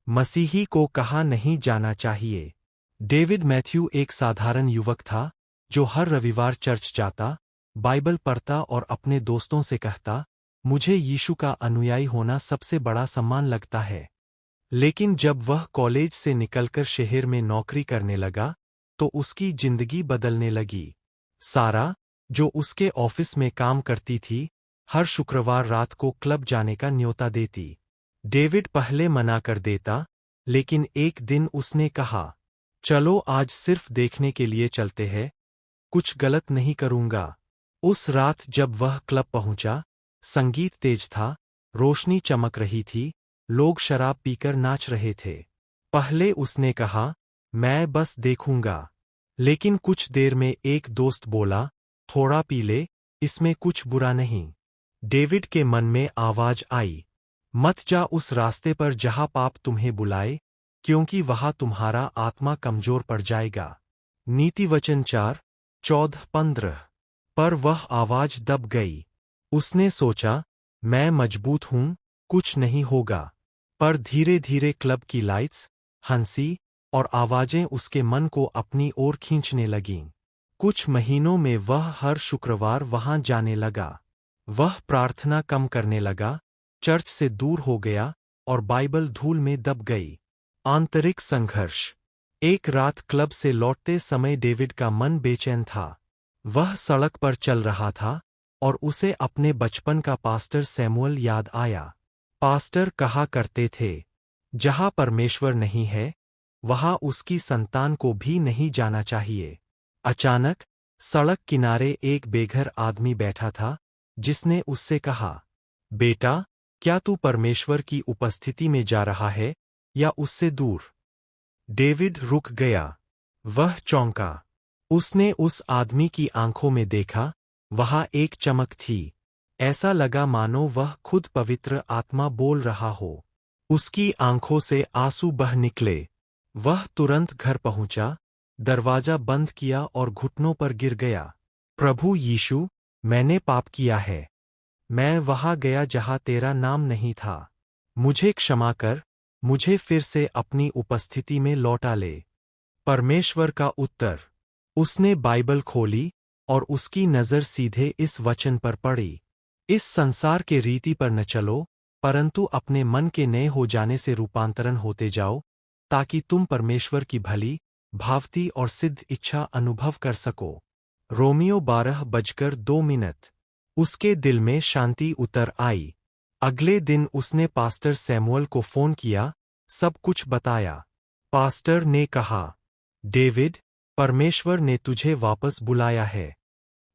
मसीही को कहाँ नहीं जाना चाहिए। डेविड मैथ्यू एक साधारण युवक था जो हर रविवार चर्च जाता, बाइबल पढ़ता और अपने दोस्तों से कहता, मुझे यीशु का अनुयायी होना सबसे बड़ा सम्मान लगता है। लेकिन जब वह कॉलेज से निकलकर शहर में नौकरी करने लगा, तो उसकी जिंदगी बदलने लगी। सारा, जो उसके ऑफिस में काम करती थी, हर शुक्रवार रात को क्लब जाने का न्योता देती। डेविड पहले मना कर देता, लेकिन एक दिन उसने कहा, चलो आज सिर्फ देखने के लिए चलते हैं, कुछ गलत नहीं करूंगा। उस रात जब वह क्लब पहुंचा, संगीत तेज था, रोशनी चमक रही थी, लोग शराब पीकर नाच रहे थे। पहले उसने कहा, मैं बस देखूंगा। लेकिन कुछ देर में एक दोस्त बोला, थोड़ा पी ले, इसमें कुछ बुरा नहीं। डेविड के मन में आवाज आई, मत जा उस रास्ते पर जहां पाप तुम्हें बुलाए, क्योंकि वहां तुम्हारा आत्मा कमजोर पड़ जाएगा। नीतिवचन 4:14-15। पर वह आवाज दब गई। उसने सोचा, मैं मजबूत हूं, कुछ नहीं होगा। पर धीरे धीरे क्लब की लाइट्स, हंसी और आवाजें उसके मन को अपनी ओर खींचने लगीं। कुछ महीनों में वह हर शुक्रवार वहां जाने लगा। वह प्रार्थना कम करने लगा, चर्च से दूर हो गया और बाइबल धूल में दब गई। आंतरिक संघर्ष। एक रात क्लब से लौटते समय डेविड का मन बेचैन था। वह सड़क पर चल रहा था और उसे अपने बचपन का पास्टर सैमुअल याद आया। पास्टर कहा करते थे, जहां परमेश्वर नहीं है, वहां उसकी संतान को भी नहीं जाना चाहिए। अचानक सड़क किनारे एक बेघर आदमी बैठा था, जिसने उससे कहा, बेटा, क्या तू परमेश्वर की उपस्थिति में जा रहा है या उससे दूर? डेविड रुक गया। वह चौंका। उसने उस आदमी की आंखों में देखा, वहां एक चमक थी। ऐसा लगा मानो वह खुद पवित्र आत्मा बोल रहा हो। उसकी आंखों से आंसू बह निकले। वह तुरंत घर पहुंचा, दरवाजा बंद किया और घुटनों पर गिर गया। प्रभु यीशु, मैंने पाप किया है। मैं वहां गया जहां तेरा नाम नहीं था। मुझे क्षमा कर, मुझे फिर से अपनी उपस्थिति में लौटा ले। परमेश्वर का उत्तर। उसने बाइबल खोली और उसकी नज़र सीधे इस वचन पर पड़ी, इस संसार के रीति पर न चलो, परंतु अपने मन के नए हो जाने से रूपांतरण होते जाओ, ताकि तुम परमेश्वर की भली, भावती और सिद्ध इच्छा अनुभव कर सको। रोमियो 12:02। उसके दिल में शांति उतर आई। अगले दिन उसने पास्टर सैमुअल को फोन किया, सब कुछ बताया। पास्टर ने कहा, डेविड, परमेश्वर ने तुझे वापस बुलाया है।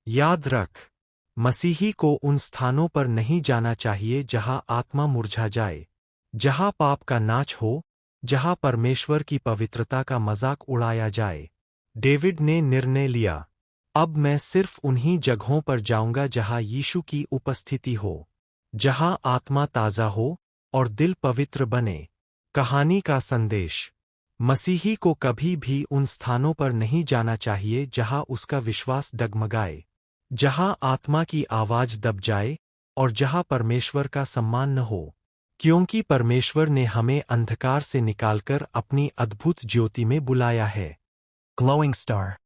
याद रख, मसीही को उन स्थानों पर नहीं जाना चाहिए जहां आत्मा मुरझा जाए, जहां पाप का नाच हो, जहां परमेश्वर की पवित्रता का मजाक उड़ाया जाए। डेविड ने निर्णय लिया, अब मैं सिर्फ उन्हीं जगहों पर जाऊंगा जहां यीशु की उपस्थिति हो, जहां आत्मा ताजा हो और दिल पवित्र बने। कहानी का संदेश। मसीही को कभी भी उन स्थानों पर नहीं जाना चाहिए जहां उसका विश्वास डगमगाए, जहां आत्मा की आवाज दब जाए और जहां परमेश्वर का सम्मान न हो, क्योंकि परमेश्वर ने हमें अंधकार से निकालकर अपनी अद्भुत ज्योति में बुलाया है। Glowing star.